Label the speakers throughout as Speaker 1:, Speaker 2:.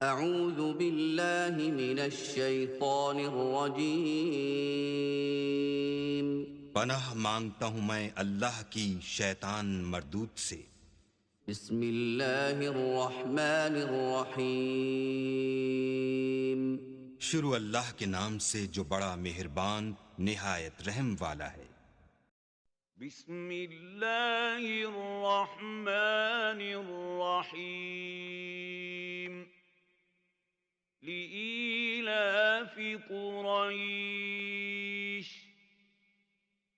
Speaker 1: अऊज़ु बिल्लाहि मिनश शैतानिर रजीम।
Speaker 2: पनाह मांगता हूँ मैं अल्लाह की शैतान मरदूत से।
Speaker 1: बिस्मिल्लाहिर रहमानिर रहीम।
Speaker 2: शुरू अल्लाह के नाम से जो बड़ा मेहरबान निहायत रहम वाला है।
Speaker 3: बिस्मिल्लाहिर रहमानिर रहीम। लिईलाफि कुरैश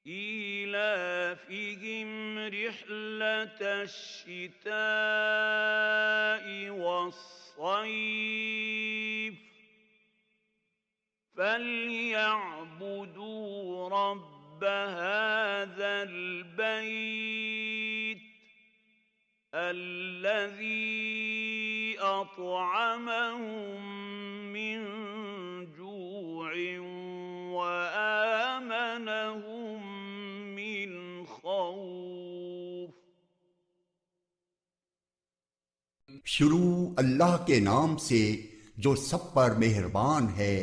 Speaker 3: ईलाफिहिम रिह्लतश शिताइ वस्सैफ فليعبدوا رب هذا البيت الذي أطعمهم من جوع وآمنهم من خوف।
Speaker 4: शुरू अल्लाह के नाम से जो सब पर मेहरबान है,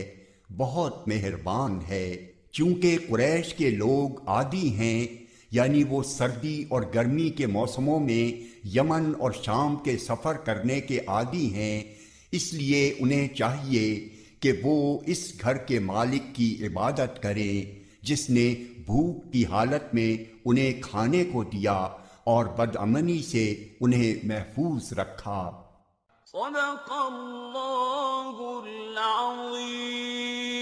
Speaker 4: बहुत मेहरबान है। चूंकि कुरैश के लोग आदी हैं, यानी वो सर्दी और गर्मी के मौसमों में यमन और शाम के सफ़र करने के आदी हैं, इसलिए उन्हें चाहिए कि वो इस घर के मालिक की इबादत करें जिसने भूख की हालत में उन्हें खाने को दिया और बदअमनी से उन्हें महफूज रखा।
Speaker 3: सदक़ल्लाहुल अज़ीम।